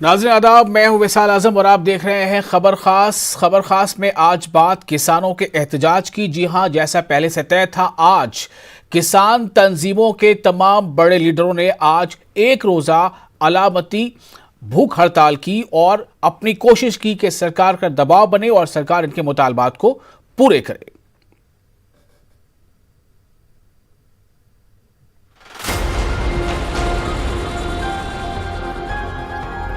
नाज़रीन आदाब, मैं हूं विशाल आजम और आप देख रहे हैं खबर खास में आज बात किसानों के एहतजाज की। जी हां, जैसा पहले से तय था, आज किसान तंजीमों के तमाम बड़े लीडरों ने आज एक रोजा अलामती भूख हड़ताल की और अपनी कोशिश की कि सरकार का दबाव बने और सरकार इनके मुतालबात को पूरे करे।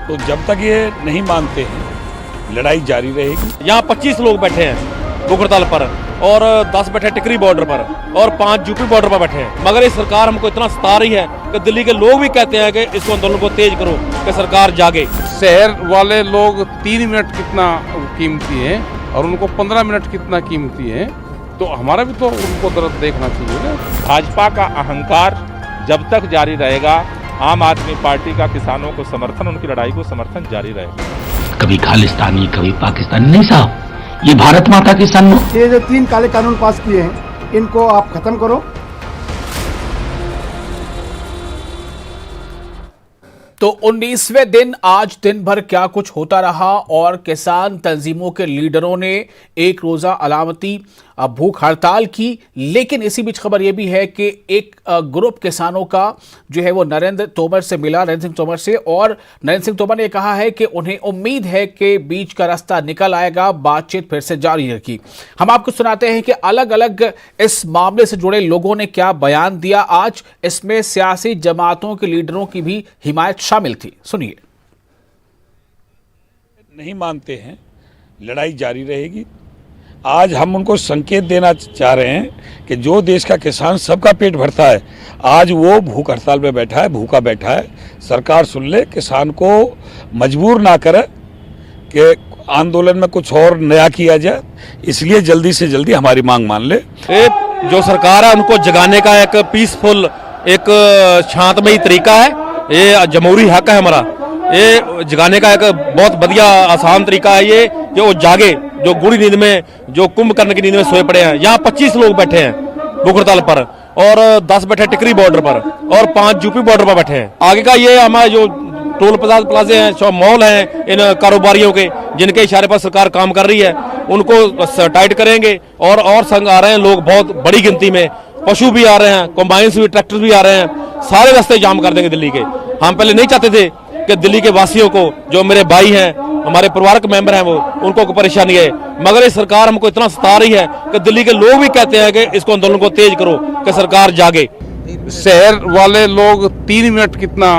तो जब तक ये नहीं मानते हैं लड़ाई जारी रहेगी। यहाँ 25 लोग बैठे हैं भूख हड़ताल पर और 10 बैठे टिकरी बॉर्डर पर और 5 यूपी बॉर्डर पर बैठे हैं। मगर ये सरकार हमको इतना सता रही है कि दिल्ली के लोग भी कहते हैं कि इसको आंदोलन को तेज करो कि सरकार जागे। शहर वाले लोग 3 मिनट कितना कीमती है और उनको 15 मिनट कितना कीमती है, तो हमारा भी तो उनको तरफ देखना चाहिए ना। भाजपा का अहंकार जब तक जारी रहेगा, आम आदमी पार्टी का किसानों को समर्थन, उनकी लड़ाई को समर्थन जारी रहेगा। कभी खालिस्तानी कभी पाकिस्तानी नहीं साहब, ये भारत माता की सम्मान। ये जो 3 काले कानून पास किए हैं इनको आप खत्म करो। तो 19वें दिन आज दिन भर क्या कुछ होता रहा और किसान तंजीमों के लीडरों ने एक रोजा अलामती भूख हड़ताल की। लेकिन इसी बीच खबर यह भी है कि एक ग्रुप किसानों का जो है वो नरेंद्र तोमर से मिला, नरेंद्र सिंह तोमर से, और नरेंद्र सिंह तोमर ने कहा है कि उन्हें उम्मीद है कि बीच का रास्ता निकल आएगा, बातचीत फिर से जारी रहेगी। हम आपको सुनाते हैं कि अलग अलग इस मामले से जुड़े लोगों ने क्या बयान दिया आज। इसमें सियासी जमातों के लीडरों की भी हिमायत शामिल थी, सुनिए। नहीं मानते हैं लड़ाई जारी रहेगी। आज हम उनको संकेत देना चाह रहे हैं कि जो देश का किसान सबका पेट भरता है, आज वो भूख हड़ताल पे बैठा है, भूखा बैठा है। सरकार सुन ले, किसान को मजबूर ना करे कि आंदोलन में कुछ और नया किया जाए, इसलिए जल्दी से जल्दी हमारी मांग मान ले। जो सरकार है उनको जगाने का एक पीसफुल, एक शांतमयी तरीका है, ये जमहूरी हक है हमारा। ये जगाने का एक बहुत बढ़िया आसान तरीका है ये, जो वो जागे, जो गूढ़ी नींद में, जो कुंभकर्ण की नींद में सोए पड़े हैं। यहाँ 25 लोग बैठे हैं भूख हड़ताल पर और 10 बैठे टिकरी बॉर्डर पर और 5 यूपी बॉर्डर पर बैठे हैं। आगे का ये हमारे जो टोल प्लाजे हैं, जो मॉल हैं इन कारोबारियों के, जिनके इशारे पर सरकार काम कर रही है, उनको टाइट करेंगे। और संग आ रहे हैं लोग बहुत बड़ी गिनती में, पशु भी आ रहे हैं, कंबाइंस भी, ट्रैक्टर भी आ रहे हैं, सारे रास्ते जाम कर देंगे दिल्ली के। हम पहले नहीं चाहते थे कि दिल्ली के वासियों को, जो मेरे भाई हैं, हमारे परिवार के मेंबर हैं, वो उनको परेशानी है। मगर ये सरकार हमको इतना सता रही है कि दिल्ली के लोग भी कहते हैं कि इसको आंदोलन को तेज करो कि सरकार जागे। शहर वाले लोग 3 मिनट कितना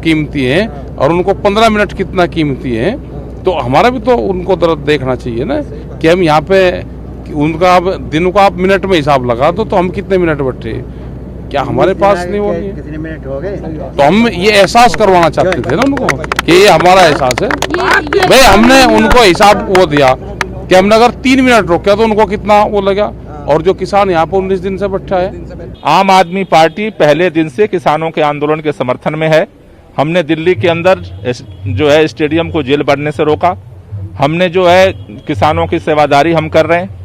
कीमती है और उनको 15 मिनट कितना कीमती है, तो हमारा भी तो उनको तरफ देखना चाहिए ना कि हम यहाँ पे उनका दिन का आप मिनट में हिसाब लगा दो, तो हम कितने मिनट बैठे, क्या हमारे पास नहीं वो नहीं? कितने मिनट हो गए? तो हम ये एहसास करवाना चाहते थे ना उनको कि ये हमारा एहसास है भाई। हमने उनको हिसाब वो दिया कि हमने अगर 3 मिनट रोका तो उनको कितना वो लगा, और जो किसान यहाँ पर 19 दिन से बैठा है। आम आदमी पार्टी पहले दिन से किसानों के आंदोलन के समर्थन में है। हमने दिल्ली के अंदर जो है स्टेडियम को जेल बढ़ने से रोका। हमने जो है किसानों की सेवादारी हम कर रहे हैं।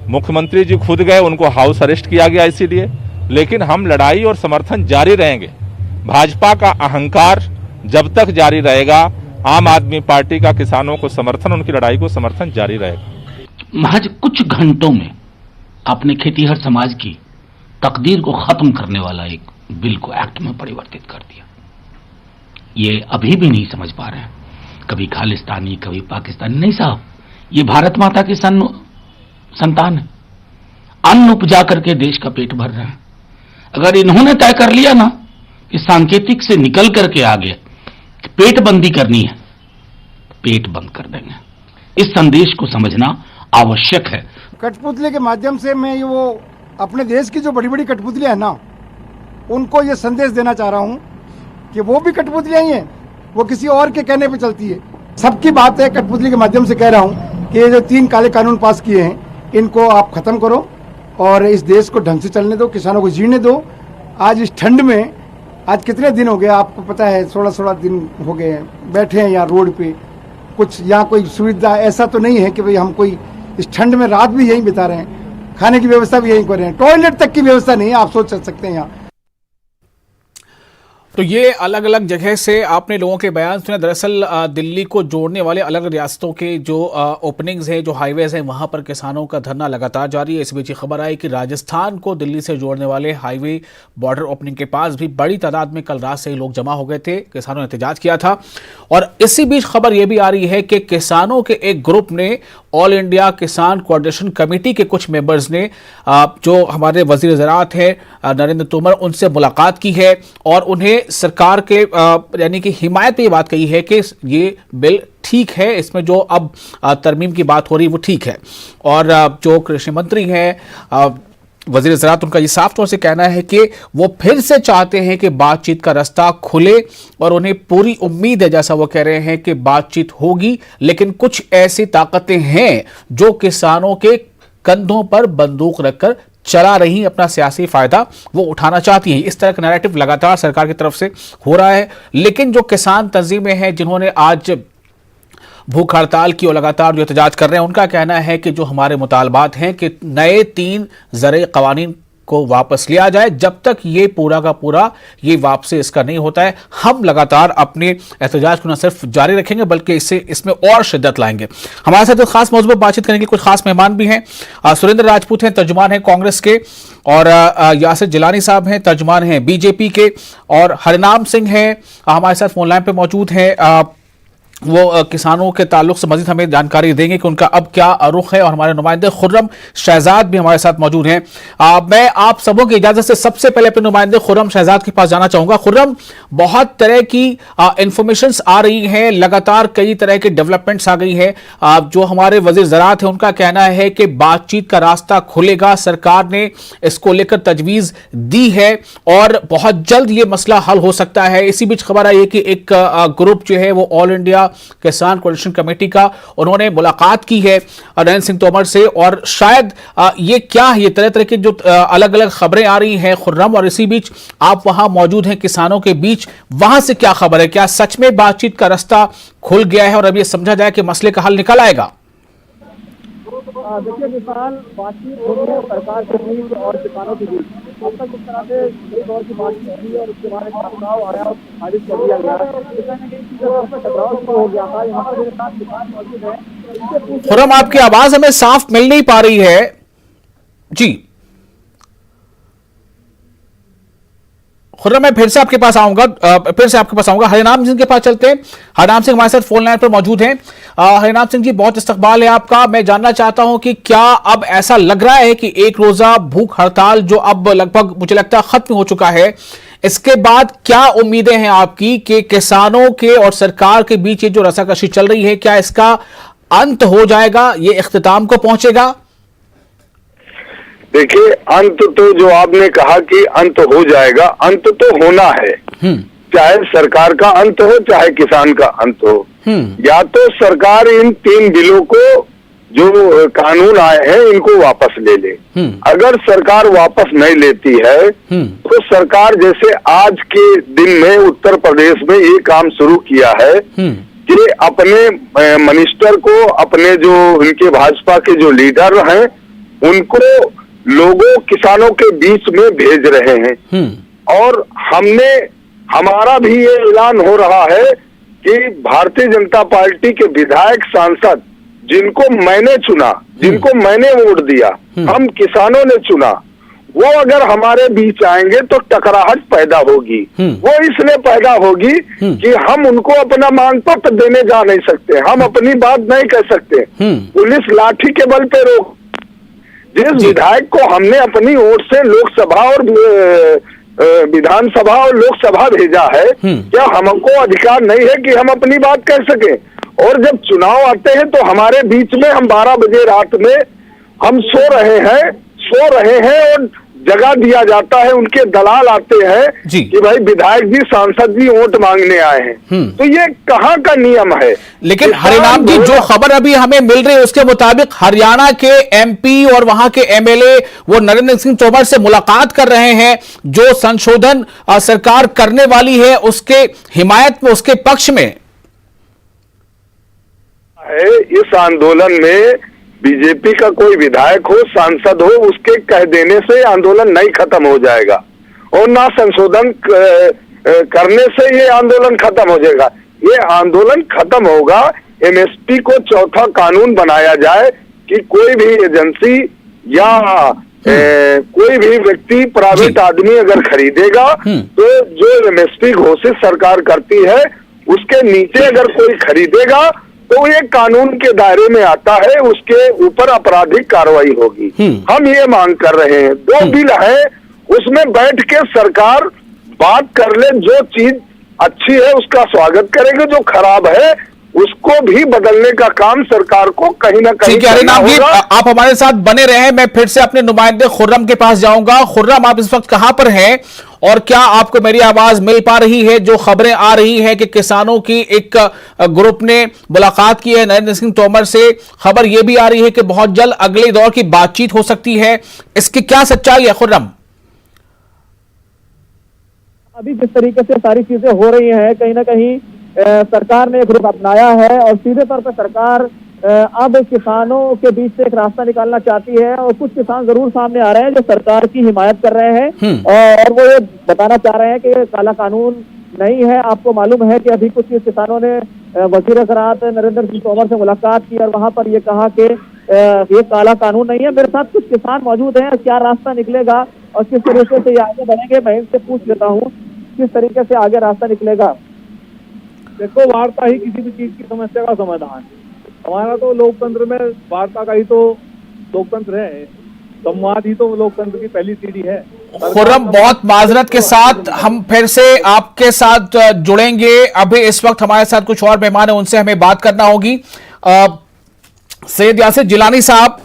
मुख्यमंत्री जी खुद गए, उनको हाउस अरेस्ट किया गया इसीलिए। लेकिन हम लड़ाई और समर्थन जारी रहेंगे। भाजपा का अहंकार जब तक जारी रहेगा, आम आदमी पार्टी का किसानों को समर्थन, उनकी लड़ाई को समर्थन जारी रहेगा। महज कुछ घंटों में आपने खेतीहर समाज की तकदीर को खत्म करने वाला एक बिल को एक्ट में परिवर्तित कर दिया। ये अभी भी नहीं समझ पा रहे हैं, कभी खालिस्तानी कभी पाकिस्तानी नहीं साहब, ये भारत माता की संतान है। अन्न उपजा करके देश का पेट भर रहे हैं। अगर इन्होंने तय कर लिया ना कि सांकेतिक से निकल करके आ गया कि पेट बंदी करनी है, पेट बंद कर देंगे। इस संदेश को समझना आवश्यक है। कठपुतली के माध्यम से मैं वो अपने देश की जो बड़ी बड़ी कठपुतलियां हैं ना, उनको ये संदेश देना चाह रहा हूँ कि वो भी कठपुतलियां ही हैं, वो किसी और के कहने पे चलती है। सबकी बात है, कठपुतली के माध्यम से कह रहा हूँ कि ये जो 3 काले कानून पास किए हैं इनको आप खत्म करो और इस देश को ढंग से चलने दो, किसानों को जीने दो। आज इस ठंड में, आज कितने दिन हो गए आपको पता है, 16 दिन हो गए हैं बैठे हैं यहाँ रोड पे। कुछ यहाँ कोई सुविधा ऐसा तो नहीं है कि भाई हम कोई इस ठंड में रात भी यहीं बिता रहे हैं, खाने की व्यवस्था भी यहीं कर रहे हैं, टॉयलेट तक की व्यवस्था नहीं है, आप सोच सकते हैं यहाँ। तो ये अलग अलग जगह से आपने लोगों के बयान सुने। दरअसल दिल्ली को जोड़ने वाले अलग रियासतों के जो ओपनिंग्स हैं, जो हाईवेज हैं, वहां पर किसानों का धरना लगातार जारी है। इस बीच खबर आई कि राजस्थान को दिल्ली से जोड़ने वाले हाईवे बॉर्डर ओपनिंग के पास भी बड़ी तादाद में कल रात से लोग जमा हो गए थे, किसानों ने एहतजाज किया था। और इसी बीच खबर यह भी आ रही है कि किसानों के एक ग्रुप ने ऑल इंडिया किसान कोऑर्डिनेशन कमेटी के कुछ मेंबर्स ने जो हमारे वजीर ज़राअत हैं नरेंद्र तोमर, उनसे मुलाकात की है और उन्हें सरकार के यानी कि हिमायत पे ये बात कही है कि ये बिल ठीक है, इसमें जो अब तरमीम की बात हो रही है वो ठीक है। और जो कृषि मंत्री हैं वज़ीर ज़राअत, उनका ये साफ तौर से कहना है कि वो फिर से चाहते हैं कि बातचीत का रास्ता खुले और उन्हें पूरी उम्मीद है, जैसा वो कह रहे हैं, कि बातचीत होगी। लेकिन कुछ ऐसी ताकतें हैं जो किसानों के कंधों पर बंदूक रखकर चला रही, अपना सियासी फायदा वो उठाना चाहती हैं। इस तरह का नैरेटिव लगातार सरकार की तरफ से हो रहा है। लेकिन जो किसान तंजीमें हैं जिन्होंने आज भूख हड़ताल की और लगातार जो एहतजाज कर रहे हैं, उनका कहना है कि जो हमारे मुतालबात हैं कि नए 3 ज़रई कवानीन को वापस लिया जाए, जब तक ये पूरा का पूरा ये वापसी इसका नहीं होता है, हम लगातार अपने एहतजाज को न सिर्फ जारी रखेंगे बल्कि इसमें और शिद्दत लाएंगे। हमारे साथ एक खास मौजूद पर बातचीत करने के लिए कुछ खास मेहमान भी हैं। सुरेंद्र राजपूत हैं, तर्जुमान हैं कांग्रेस के, और यासिर जिलानी साहब हैं, तर्जुमान हैं बीजेपी के, और हरिनाम सिंह हैं हमारे साथ फोन लाइन पर मौजूद हैं। वो किसानों के ताल्लुक से मजीद हमें जानकारी देंगे कि उनका अब क्या रुख है। और हमारे नुमाइंदे खुर्रम शहजाद भी हमारे साथ मौजूद हैं। मैं आप सबों की इजाजत से सबसे पहले अपने नुमाइंदे खुर्रम शहजाद के पास जाना चाहूंगा। खुर्रम, बहुत तरह की इंफॉर्मेशंस आ रही हैं, लगातार कई तरह की डेवलपमेंट्स आ गई हैं। जो हमारे वजीर ज़राअत है उनका कहना है कि बातचीत का रास्ता खुलेगा, सरकार ने इसको लेकर तजवीज़ दी है और बहुत जल्द ये मसला हल हो सकता है। इसी बीच खबर आई है कि एक ग्रुप जो है वो ऑल इंडिया किसान कोऑर्डिनेशन कमेटी का, उन्होंने मुलाकात की है नरेंद्र सिंह तोमर से। और शायद ये क्या है, ये तरह तरह की जो अलग अलग खबरें आ रही हैं खुर्रम, और इसी बीच आप वहां मौजूद हैं किसानों के बीच, वहां से क्या खबर है? क्या सच में बातचीत का रास्ता खुल गया है और अब ये समझा जाए कि मसले का हल निकल आएगा? देखिए विशाल, बातचीत हो रही है सरकार के बीच और किसानों के बीच। अब तक इस तरह से कई दौर की बातचीत हुई है और उसके बाद टकराव आया और खारिज कर दिया गया। टकराव शुरू हो गया था। यहाँ पर मेरे साथ किसान मौजूद है। खुर्रम, आपकी आवाज हमें साफ मिल नहीं पा रही है जी। खुर्रम, मैं फिर से आपके पास आऊंगा। हरिनाम सिंह के पास चलते हैं। हरिनाम सिंह हमारे साथ फोन लाइन पर मौजूद हैं। हरिनाम सिंह जी, बहुत इस्तकबाल है आपका। मैं जानना चाहता हूं कि क्या अब ऐसा लग रहा है कि एक रोजा भूख हड़ताल जो अब लगभग मुझे लगता है खत्म हो चुका है, इसके बाद क्या उम्मीदें हैं आपकी कि किसानों के और सरकार के बीच ये जो रसाकशी चल रही है, क्या इसका अंत हो जाएगा, ये इख्तिताम को पहुंचेगा? देखिए, अंत तो जो आपने कहा कि अंत हो जाएगा, अंत तो होना है। चाहे सरकार का अंत हो चाहे किसान का अंत हो। या तो सरकार इन 3 बिलों को, जो कानून आए हैं, इनको वापस ले ले। अगर सरकार वापस नहीं लेती है तो सरकार, जैसे आज के दिन में उत्तर प्रदेश में ये काम शुरू किया है कि अपने मिनिस्टर को, अपने जो उनके भाजपा के जो लीडर हैं, उनको लोगों किसानों के बीच में भेज रहे हैं। और हमारा भी ये ऐलान हो रहा है कि भारतीय जनता पार्टी के विधायक, सांसद, जिनको मैंने चुना, जिनको मैंने वोट दिया, हम किसानों ने चुना, वो अगर हमारे बीच आएंगे तो टकराहट पैदा होगी। वो इसलिए पैदा होगी कि हम उनको अपना मांग पत्र देने जा नहीं सकते, हम अपनी बात नहीं कह सकते। पुलिस लाठी के बल पे रोक। जिस विधायक को हमने अपनी ओर से लोकसभा और विधानसभा और लोकसभा भेजा है, क्या हमको अधिकार नहीं है कि हम अपनी बात कह सकें? और जब चुनाव आते हैं तो हमारे बीच में, हम 12 बजे रात में हम सो रहे हैं और जगह दिया जाता है, उनके दलाल आते हैं कि भाई विधायक जी, सांसद जी वोट मांगने आए हैं। तो ये कहाँ का नियम है? लेकिन हरिनाम जी, जो खबर अभी हमें मिल रही है उसके मुताबिक हरियाणा के एमपी और वहां के एमएलए वो नरेंद्र सिंह तोमर से मुलाकात कर रहे हैं, जो संशोधन सरकार करने वाली है उसके हिमायत में, उसके पक्ष में। इस आंदोलन में बीजेपी का कोई विधायक हो, सांसद हो, उसके कह देने से आंदोलन नहीं खत्म हो जाएगा और ना संशोधन करने से ये आंदोलन खत्म हो जाएगा। ये आंदोलन खत्म होगा, एमएसपी को चौथा कानून बनाया जाए कि कोई भी एजेंसी या कोई भी व्यक्ति, प्राइवेट आदमी अगर खरीदेगा तो जो एमएसपी घोषित सरकार करती है उसके नीचे अगर कोई खरीदेगा तो ये कानून के दायरे में आता है, उसके ऊपर आपराधिक कार्रवाई होगी। हम ये मांग कर रहे हैं। 2 बिल है, उसमें बैठ के सरकार बात कर ले, जो चीज अच्छी है उसका स्वागत करेंगे, जो खराब है उसको भी बदलने का काम सरकार को कहीं ना कहीं करना होगा। आप हमारे साथ बने रहे, मैं फिर से अपने नुमाइंदे खुर्रम के पास जाऊंगा। खुर्रम, आप इस वक्त कहां पर हैं और क्या आपको मेरी आवाज मिल पा रही है? जो खबरें आ रही हैं कि किसानों की एक ग्रुप ने मुलाकात की है नरेंद्र सिंह तोमर से, खबर यह भी आ रही है कि बहुत जल्द अगले दौर की बातचीत हो सकती है, इसकी क्या सच्चाई है खुर्रम? अभी जिस तरीके से सारी चीजें हो रही हैं, कहीं ना कहीं सरकार ने एक रुख अपनाया है और सीधे तौर पर सरकार अब किसानों के बीच से एक रास्ता निकालना चाहती है और कुछ किसान जरूर सामने आ रहे हैं जो सरकार की हिमायत कर रहे हैं और वो ये बताना चाह रहे हैं कि ये काला कानून नहीं है। आपको मालूम है कि अभी कुछ किसानों ने वजीर ज़राअत नरेंद्र सिंह तोमर से मुलाकात की और वहां पर ये कहा कि ये काला कानून नहीं है। मेरे साथ कुछ किसान मौजूद हैं, क्या रास्ता निकलेगा और किस तरीके से ये आगे बढ़ेंगे, मैं इनसे पूछ लेता हूँ किस तरीके से आगे रास्ता निकलेगा। देखो, वार्ता ही किसी भी चीज की समस्या का समाधान है। हमारा तो लोकतंत्र में वार्ता का ही तो लोकतंत्र है, संवाद ही तो लोकतंत्र की पहली सीढ़ी है। खुर्रम, बहुत माजरत के साथ हम फिर से आपके साथ जुड़ेंगे। अभी इस वक्त हमारे साथ कुछ और मेहमान हैं, उनसे हमें बात करना होगी। सैयद यासिर जिलानी साहब,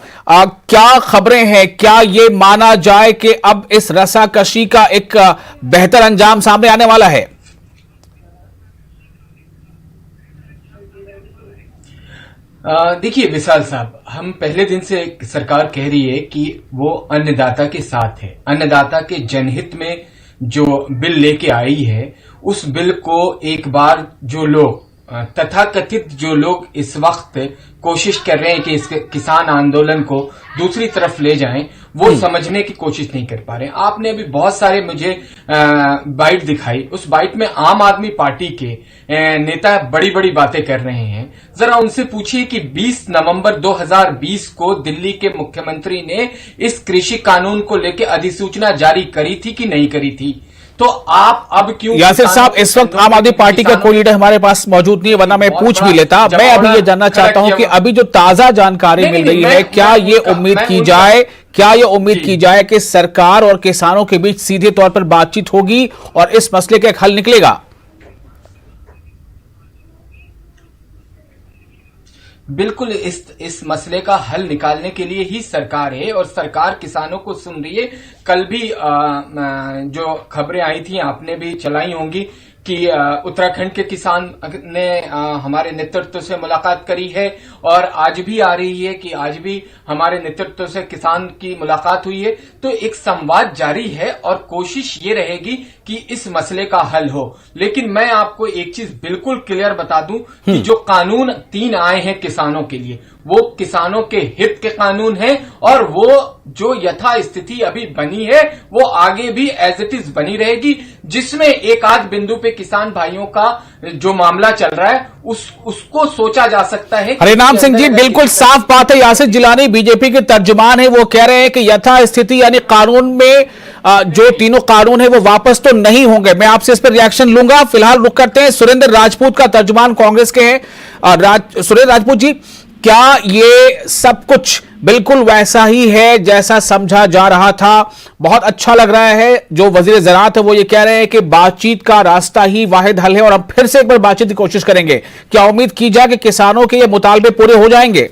क्या खबरें हैं? क्या ये माना जाए कि अब इस रस्साकशी का एक बेहतर अंजाम सामने आने वाला है? देखिए विशाल साहब, हम पहले दिन से सरकार कह रही है कि वो अन्नदाता के साथ है। अन्नदाता के जनहित में जो बिल लेके आई है, उस बिल को एक बार जो लोग तथाकथित जो लोग इस वक्त कोशिश कर रहे हैं कि इस किसान आंदोलन को दूसरी तरफ ले जाएं, वो समझने की कोशिश नहीं कर पा रहे हैं। आपने अभी बहुत सारे मुझे बाइट दिखाई, उस बाइट में आम आदमी पार्टी के नेता बड़ी बड़ी बातें कर रहे हैं। जरा उनसे पूछिए कि 20 नवंबर 2020 को दिल्ली के मुख्यमंत्री ने इस कृषि कानून को लेकर अधिसूचना जारी करी थी कि नहीं करी थी? तो आप अब क्यों? यासिर साहब, इस वक्त आम आदमी पार्टी का कोई लीडर हमारे पास मौजूद नहीं है, वरना मैं पूछ भी लेता। मैं अभी ये जानना चाहता हूं कि अभी जो ताजा जानकारी मिल रही है, क्या ये उम्मीद की जाए कि सरकार और किसानों के बीच सीधे तौर पर बातचीत होगी और इस मसले का एक हल निकलेगा? बिल्कुल, इस मसले का हल निकालने के लिए ही सरकार है और सरकार किसानों को सुन रही है। कल भी जो खबरें आई थी आपने भी चलाई होंगी कि उत्तराखंड के किसान ने हमारे नेतृत्व से मुलाकात करी है और आज भी आ रही है कि आज भी हमारे नेतृत्व से किसान की मुलाकात हुई है। तो एक संवाद जारी है और कोशिश ये रहेगी कि इस मसले का हल हो। लेकिन मैं आपको एक चीज बिल्कुल क्लियर बता दूं कि जो कानून 3 आए हैं किसानों के लिए, वो किसानों के हित के कानून है और वो जो यथा स्थिति अभी बनी है वो आगे भी एज इट इज बनी रहेगी। जिसमें एक आध बिंदु पे किसान भाइयों का जो मामला चल रहा है उसको सोचा जा सकता है। हरिनाम सिंह जी, बिल्कुल साफ बात है। यासिर जिलानी बीजेपी के तर्जुमान है, वो कह रहे हैं कि यथा स्थिति यानी कानून में जो तीनों कानून है वो वापस तो नहीं होंगे। मैं आपसे इस पर रिएक्शन लूंगा। फिलहाल रुक करते हैं, सुरेंद्र राजपूत का तर्जुमान कांग्रेस के हैं। सुरेंद्र राजपूत जी, क्या ये सब कुछ बिल्कुल वैसा ही है जैसा समझा जा रहा था? बहुत अच्छा लग रहा है जो वजीर ज़राअत है वो ये कह रहे हैं कि बातचीत का रास्ता ही वाहिद हल है और हम फिर से एक बार बातचीत की कोशिश करेंगे। क्या उम्मीद की जाए कि किसानों के ये मुतालबे पूरे हो जाएंगे?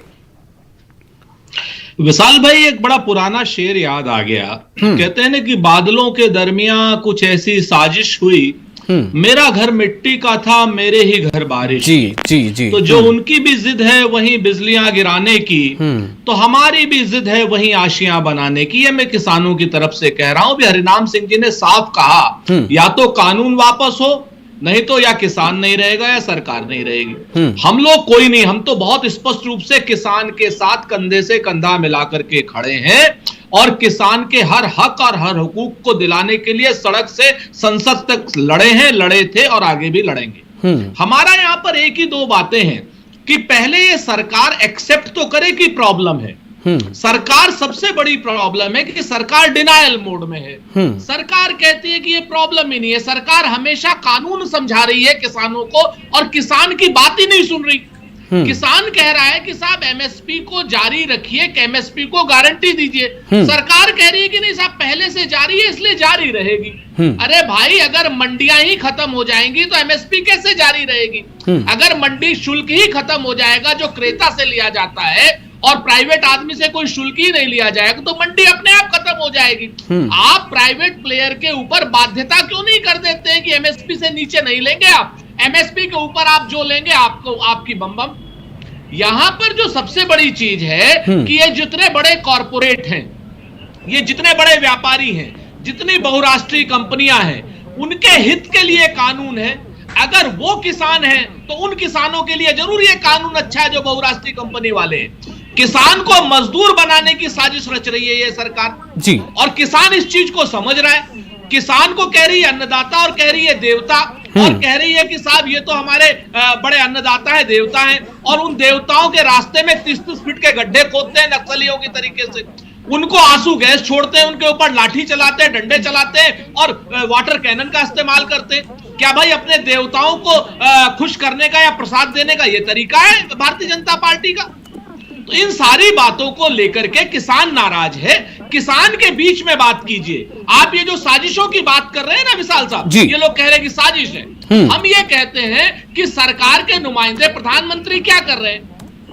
विशाल भाई, एक बड़ा पुराना शेर याद आ गया। कहते हैं ना कि बादलों के दरमियान कुछ ऐसी साजिश हुई, मेरा घर मिट्टी का था, मेरे ही घर बारिश। जी। तो जो उनकी भी जिद है वहीं बिजलियां गिराने की, तो हमारी भी जिद है वहीं आशियां बनाने की। ये मैं किसानों की तरफ से कह रहा हूं। भी हरिनाम सिंह जी ने साफ कहा, या तो कानून वापस हो नहीं तो या किसान नहीं रहेगा या सरकार नहीं रहेगी। हम लोग कोई नहीं, हम तो बहुत स्पष्ट रूप से किसान के साथ कंधे से कंधा मिलाकर के खड़े हैं और किसान के हर हक और हर हुकूक को दिलाने के लिए सड़क से संसद तक लड़े हैं, लड़े थे और आगे भी लड़ेंगे। हमारा यहां पर एक ही दो बातें हैं कि पहले ये सरकार एक्सेप्ट तो करे कि प्रॉब्लम है। सरकार सबसे बड़ी प्रॉब्लम है कि सरकार डिनायल मोड में है। सरकार कहती है कि ये प्रॉब्लम ही नहीं है। सरकार हमेशा कानून समझा रही है किसानों को और किसान की बात ही नहीं सुन रही। किसान कह रहा है कि साहब एमएसपी को जारी रखिए, एमएसपी को गारंटी दीजिए। सरकार कह रही है कि नहीं साहब पहले से जारी है इसलिए जारी रहेगी। अरे भाई, अगर मंडियां ही खत्म हो जाएंगी तो एमएसपी कैसे जारी रहेगी? अगर मंडी शुल्क ही खत्म हो जाएगा जो क्रेता से लिया जाता है और प्राइवेट आदमी से कोई शुल्क ही नहीं लिया जाएगा तो मंडी अपने आप खत्म हो जाएगी। आप प्राइवेट प्लेयर के ऊपर बाध्यता क्यों नहीं कर देते हैं कि एमएसपी से नीचे नहीं लेंगे आप, एमएसपी के ऊपर आप जो लेंगे आपको आपकी बम बम। यहां पर जो सबसे बड़ी चीज है कि ये जितने बड़े कॉरपोरेट हैं, ये जितने बड़े व्यापारी हैं, जितनी बहुराष्ट्रीय कंपनियां हैं, उनके हित के लिए कानून है। अगर वो किसान हैं तो उन किसानों के लिए जरूर ये कानून अच्छा है जो बहुराष्ट्रीय कंपनी वाले हैं। किसान को मजदूर बनाने की साजिश रच रही है ये सरकार जी, और किसान इस चीज को समझ रहा है। किसान को कह रही है अन्नदाता और कह रही है देवता और कह रही है कि साहब ये तो हमारे बड़े अन्नदाता है, देवता हैं, और उन देवताओं के रास्ते में 30-30 फीट के गड्ढे खोदते हैं नक्सलियों की तरीके से, उनको आंसू गैस छोड़ते हैं, उनके ऊपर लाठी चलाते हैं, डंडे चलाते हैं और वाटर कैनन का इस्तेमाल करते हैं। क्या भाई अपने देवताओं को खुश करने का या प्रसाद देने का ये तरीका है भारतीय जनता पार्टी का? तो इन सारी बातों को लेकर के किसान नाराज है। किसान के बीच में बात कीजिए। आप ये जो साजिशों की बात कर रहे हैं ना विशाल साहब, ये लोग कह रहे हैं कि साजिश है। हम ये कहते हैं कि सरकार के नुमाइंदे प्रधानमंत्री क्या कर रहे हैं?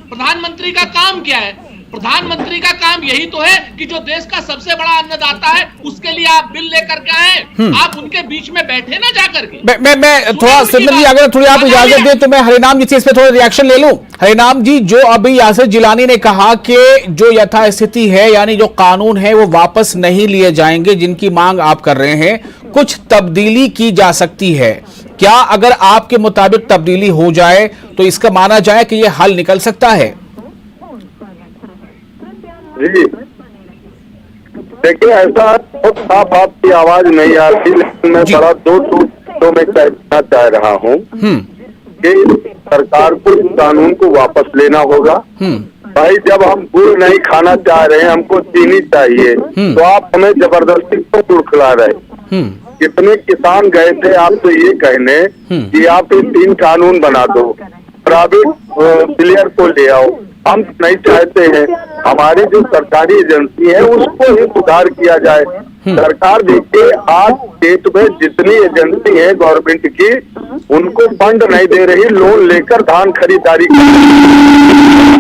प्रधानमंत्री का काम क्या है? प्रधानमंत्री का काम यही तो है कि जो देश का सबसे बड़ा अन्नदाता है उसके लिए आप बिल लेकर के आए, आप उनके बीच में बैठे ना जाकर के। मैं थोड़ा सिमरन जी अगर थोड़ी आप इजाजत दें तो मैं हरिनाम जी से इस पे थोड़ा रिएक्शन ले लूं। हरिनाम जी, जो अभी यासिर जिलानी ने कहा कि जो यथास्थिति है यानी जो कानून है वो वापस नहीं लिए जाएंगे, जिनकी मांग आप कर रहे हैं, कुछ तब्दीली की जा सकती है। क्या अगर आपके मुताबिक तब्दीली हो जाए तो इसका माना जाए कि यह हल निकल सकता है? जी देखिए, ऐसा बहुत साफ आपकी आवाज नहीं आ रही, लेकिन मैं बड़ा दो में कहना चाह रहा हूँ कि सरकार को इस कानून को वापस लेना होगा। भाई, जब हम गुड़ नहीं खाना चाह रहे हैं, हमको चीनी चाहिए, तो आप हमें जबरदस्ती क्यों गुड़ खिला रहे? कितने किसान गए थे आपसे ये कहने कि आप ये 3 कानून बना दो, प्राइवेट प्लेयर को ले आओ। हम नहीं चाहते हैं, हमारी जो सरकारी एजेंसी है उसको ही सुधार किया जाए। सरकार देखिए, आज स्टेट में जितनी एजेंसी है गवर्नमेंट की, उनको फंड नहीं दे रही, लोन लेकर धान खरीदारी कर।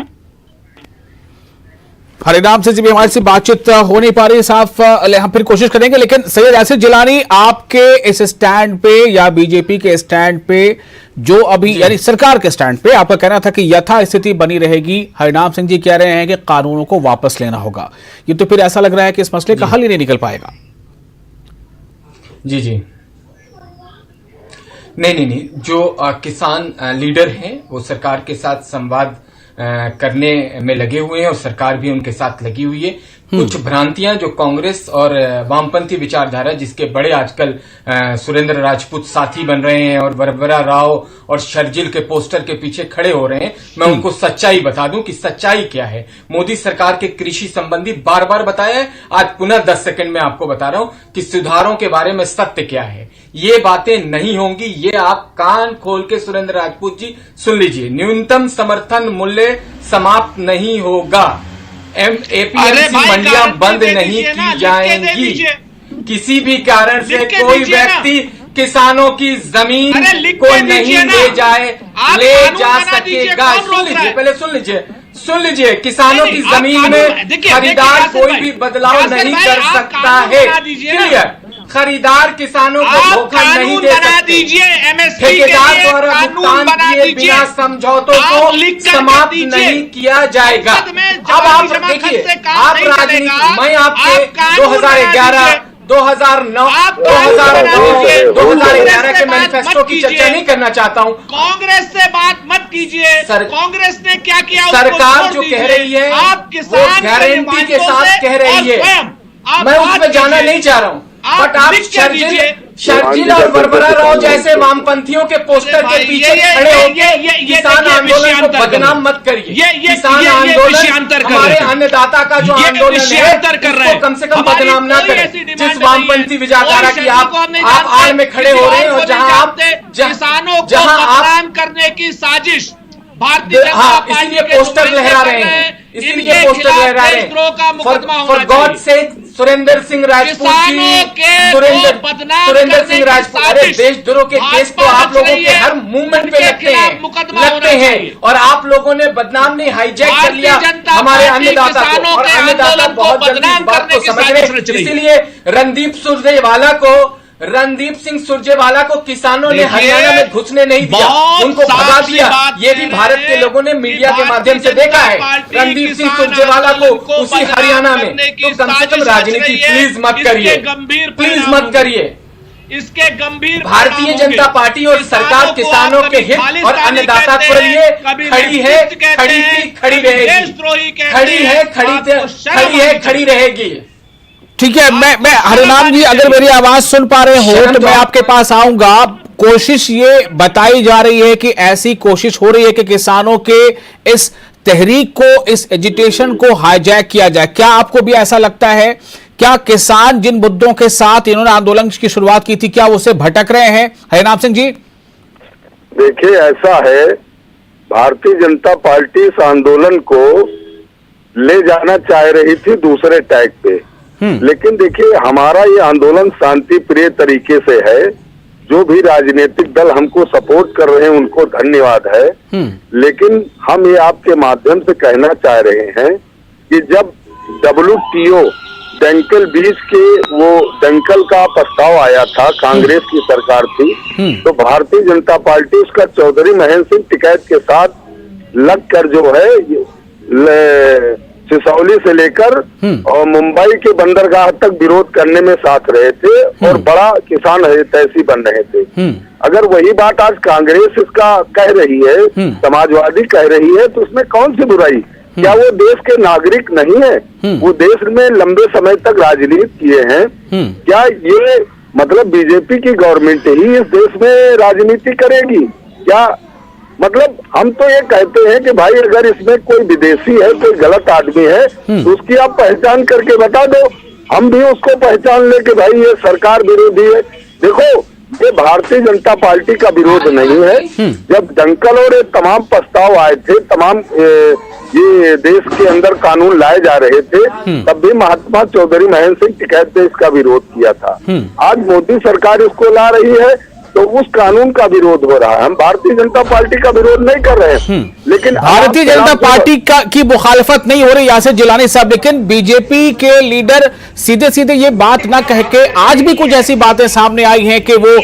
हरिनाम से जी भी हमारे से बातचीत हो नहीं पा रही साफ, हम फिर कोशिश करेंगे। लेकिन सैयद यासिर जिलानी, आपके इस स्टैंड पे या बीजेपी के स्टैंड पे, जो अभी यानी सरकार के स्टैंड पे आपका कहना था कि यथास्थिति बनी रहेगी, हरिनाम सिंह जी कह रहे हैं कि कानूनों को वापस लेना होगा। ये तो फिर ऐसा लग रहा है कि इस मसले का हल ही नहीं निकल पाएगा। जी नहीं, जो किसान लीडर हैं वो सरकार के साथ संवाद करने में लगे हुए हैं और सरकार भी उनके साथ लगी हुई है। कुछ भ्रांतियां जो कांग्रेस और वामपंथी विचारधारा, जिसके बड़े आजकल सुरेंद्र राजपूत साथी बन रहे हैं और वरवरा राव और शर्जिल के पोस्टर के पीछे खड़े हो रहे हैं, मैं उनको सच्चाई बता दूं कि सच्चाई क्या है। मोदी सरकार के कृषि संबंधी बार बार बताया है, आज पुनः 10 सेकंड में आपको बता रहा हूं कि सुधारों के बारे में सत्य क्या है। ये बातें नहीं होंगी, ये आप कान खोल के सुरेंद्र राजपूत जी सुन लीजिए। न्यूनतम समर्थन मूल्य समाप्त नहीं होगा, एपीएमसी मंडियां बंद नहीं की जाएंगी, किसी भी कारण से कोई व्यक्ति किसानों की जमीन को नहीं ले जा सकेगा। पहले सुन लीजिए, किसानों की जमीन में खरीदार कोई भी बदलाव नहीं कर सकता है। क्लियर? खरीदार किसानों को धोखा नहीं दे सकते। ठेकेदार द्वारा भुगतान किए बिना समझौतों को समाप्त नहीं किया जाएगा। अब आप देखिए, आप राजनीति, मैं आपके 2011 2009 2011 के मैनिफेस्टो की चर्चा नहीं करना चाहता हूं। कांग्रेस से बात मत कीजिए। कांग्रेस ने क्या किया? सरकार जो कह रही है आप किसान गारंटी के साथ कह रही है, मैं उसमें जाना नहीं चाह रहा हूं, बट आप शर्जिल और बरबरा राव जैसे वामपंथियों के पोस्टर के पीछे खड़े होकर किसान आंदोलन को बदनाम मत करिए। किसान आंदोलन हमारे अन्नदाता का जो आंदोलन है उसको कम से कम बदनाम ना करें। जिस वामपंथी विचारधारा की आप आड़ में खड़े हो रहे हैं और किसानों को बदनाम करने की साजिश भारतीय जनता पार्टी के पोस्टर लहरा रहे हैं, इसीलिए पोस्टर लहरा रहे हैं। फॉर गॉड से सुरेंद्र सिंह राजपूत सुरेंद्र सिंह राजपूत, अरे देशद्रोह के केस तो आप लोगों के हर मूवमेंट पे लगते हैं और आप लोगों ने बदनाम नहीं हाईजैक कर लिया हमारे अन्नदाता को, और अन्नदाता बहुत जल्दी इस बात को समझ रहे। इसीलिए रणदीप सिंह सुरजेवाला को किसानों ने हरियाणा में घुसने नहीं दिया, उनको भगा दिया। ये भी भारत के लोगों ने मीडिया के माध्यम से देखा है। रणदीप सिंह सुरजेवाला को उसी हरियाणा में, तो कम से कम राजनीति प्लीज मत करिए, प्लीज मत करिए। इसके गंभीर भारतीय जनता पार्टी और सरकार किसानों के हित और अन्नदाता के लिए खड़ी है, खड़ी रहेगी। ठीक है, मैं हरिनाम जी, अगर मेरी आवाज सुन पा रहे हो तो मैं आपके पास आऊंगा। कोशिश ये बताई जा रही है कि ऐसी कोशिश हो रही है कि किसानों के इस तहरीक को, इस एजिटेशन को हाईजैक किया जाए। क्या आपको भी ऐसा लगता है? क्या किसान जिन मुद्दों के साथ इन्होंने आंदोलन की शुरुआत की थी, क्या उससे भटक रहे हैं? हरिनाम सिंह जी, देखिए ऐसा है, भारतीय जनता पार्टी इस आंदोलन को ले जाना चाह रही थी दूसरे टैग पे, लेकिन देखिए हमारा ये आंदोलन शांति प्रिय तरीके से है। जो भी राजनीतिक दल हमको सपोर्ट कर रहे हैं उनको धन्यवाद है, लेकिन हम ये आपके माध्यम से कहना चाह रहे हैं कि जब WTO डंकल बीच के वो डंकल का प्रस्ताव आया था, कांग्रेस की सरकार थी, तो भारतीय जनता पार्टी उसका चौधरी महेंद्र सिंह टिकैत के साथ लगकर जो है सिसौली से लेकर और मुंबई के बंदरगाह तक विरोध करने में साथ रहे थे और बड़ा किसान हितैषी बन रहे थे। अगर वही बात आज कांग्रेस इसका कह रही है, समाजवादी कह रही है, तो उसमें कौन सी बुराई? क्या वो देश के नागरिक नहीं है? वो देश में लंबे समय तक राजनीति किए हैं। क्या ये मतलब बीजेपी की गवर्नमेंट ही इस देश में राजनीति करेगी? क्या मतलब हम तो ये कहते हैं कि भाई अगर इसमें कोई विदेशी है, कोई गलत आदमी है, तो उसकी आप पहचान करके बता दो, हम भी उसको पहचान ले कि भाई ये सरकार विरोधी है। देखो ये भारतीय जनता पार्टी का विरोध नहीं है। जब डंकल और ये तमाम प्रस्ताव आए थे, तमाम ये देश के अंदर कानून लाए जा रहे थे, तब भी महात्मा चौधरी महेंद्र सिंह टिकैत ने इसका विरोध किया था। आज मोदी सरकार इसको ला रही है तो उस कानून का विरोध हो रहा है। हम भारतीय जनता पार्टी का विरोध नहीं कर रहे हैं, लेकिन भारतीय जनता पार्टी की मुखालफत नहीं हो रही यासिर जिलानी साहब, लेकिन बीजेपी के लीडर सीधे सीधे ये बात ना कह के आज भी कुछ ऐसी बातें सामने आई हैं कि वो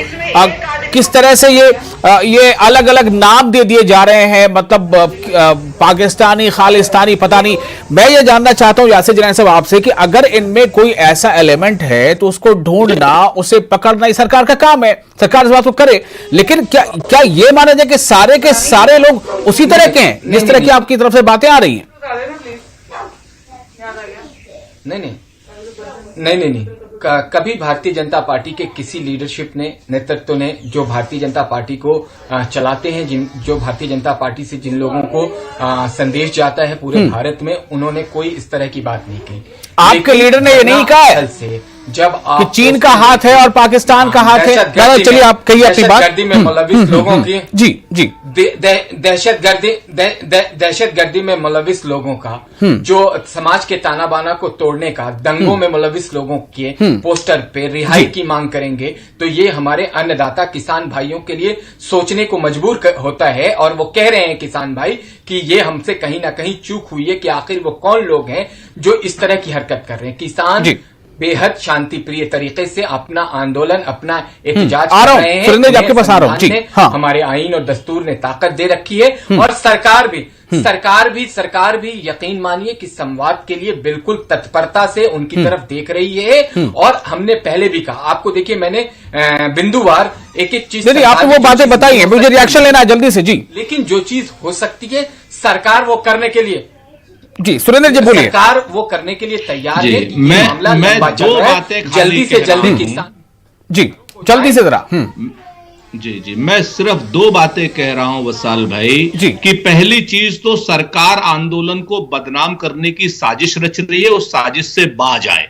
किस तरह से ये अलग अलग नाम दे दिए जा रहे हैं, मतलब पाकिस्तानी, खालिस्तानी, पता नहीं। मैं ये जानना चाहता हूं यासिर जिलानी साहब आपसे कि अगर इनमें कोई ऐसा एलिमेंट है तो उसको ढूंढना, उसे पकड़ना सरकार का काम है, सरकार इस बात को करे, लेकिन क्या ये माना जाए कि सारे के सारे लोग उसी तरह के हैं जिस तरह की आपकी तरफ से बातें आ रही हैं? नहीं। कभी भारतीय जनता पार्टी के किसी लीडरशिप ने, नेतृत्व ने, जो भारतीय जनता पार्टी को चलाते हैं, जो भारतीय जनता पार्टी से जिन लोगों को संदेश जाता है पूरे भारत में, उन्होंने कोई इस तरह की बात नहीं की। आपके लीडर ने ये नहीं कहा है जब आप कि चीन का हाथ है और पाकिस्तान का हाथ है? चलिए आप कहिए अपनी बात। दहशतगर्दी में मुलविस लोगों की जी दहशतगर्दी में मुलविस लोगों का, जो समाज के ताना बाना को तोड़ने का, दंगों में मुलविस लोगों के पोस्टर पे रिहाई की मांग करेंगे, तो ये हमारे अन्नदाता किसान भाइयों के लिए सोचने को मजबूर होता है। और वो कह रहे हैं किसान भाई कि ये हमसे कहीं ना कहीं चूक हुई है कि आखिर वो कौन लोग हैं जो इस तरह की हरकत कर रहे हैं। किसान बेहद शांति प्रिय तरीके से अपना आंदोलन, अपना एहतजाज कर रहे हैं। आपके पास आ रहा हूं। हमारे आईन और दस्तूर ने ताकत दे रखी है और सरकार भी सरकार भी यकीन मानिए कि संवाद के लिए बिल्कुल तत्परता से उनकी तरफ देख रही है। और हमने पहले भी कहा, आपको देखिए मैंने बिंदुवार एक एक चीज, नहीं आपने वो बातें बताई हैं, मुझे रिएक्शन लेना है जल्दी से जी। लेकिन जो चीज हो सकती है सरकार वो करने के लिए, जी सुरेंद्र जी बोलिए। सरकार वो करने के लिए तैयार है। मैं दो बातें जल्दी से जल्दी किसान, जी जल्दी से जरा। जी मैं सिर्फ दो बातें कह रहा हूं वसाल भाई जी। कि पहली चीज तो सरकार आंदोलन को बदनाम करने की साजिश रच रही है, उस साजिश से बाज आए।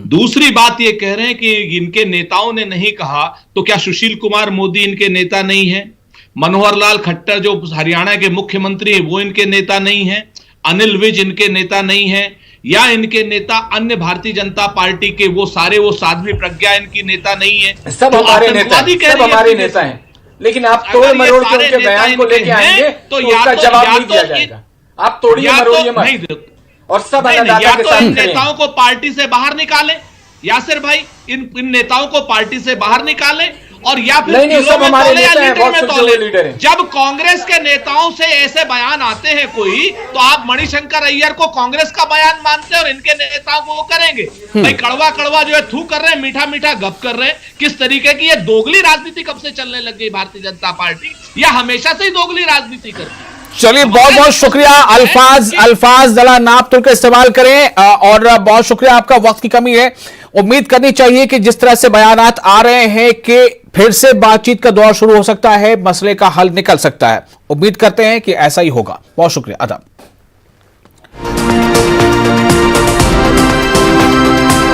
दूसरी बात ये कह रहे हैं कि इनके नेताओं ने नहीं कहा, तो क्या सुशील कुमार मोदी इनके नेता नहीं है? मनोहर लाल खट्टर जो हरियाणा के मुख्यमंत्री हैं वो इनके नेता नहीं है? अनिल विज इनके नेता नहीं है? या इनके नेता अन्य भारतीय जनता पार्टी के वो साध्वी प्रज्ञा इनकी नेता नहीं है? सब हमारे नेता हैं, सब हमारे नेता हैं। लेकिन आप तोड़ मरोड़ के उनके बयान को लेके आएंगे तो उसका जवाब नहीं दिया जाएगा। आप तोड़िए मरोड़िए मत, और सब अन्नदाता के साथ इन नेताओं को पार्टी से बाहर निकालें, यासिर भाई इन नेताओं को पार्टी से बाहर निकालें, और या फिर नहीं, सब हमारे नेता हैं, बहुत सुलझे लीडर हैं। जब कांग्रेस के नेताओं से ऐसे बयान आते हैं कोई, तो आप मणिशंकर अय्यर को कांग्रेस का बयान मानते हैं और इनके नेताओं को वो करेंगे? भाई कड़वा जो है थू कर रहे हैं, मीठा गप कर रहे हैं। किस तरीके की ये दोगली राजनीति कब से चलने लग गई भारतीय जनता पार्टी, या हमेशा से ही दोगली राजनीति करती है? चलिए बहुत बहुत शुक्रिया। अल्फाज जरा नाप तोल के इस्तेमाल करें, और बहुत शुक्रिया, आपका वक्त की कमी है। उम्मीद करनी चाहिए कि जिस तरह से बयानात आ रहे हैं कि फिर से बातचीत का दौर शुरू हो सकता है, मसले का हल निकल सकता है। उम्मीद करते हैं कि ऐसा ही होगा। बहुत शुक्रिया, आदाब।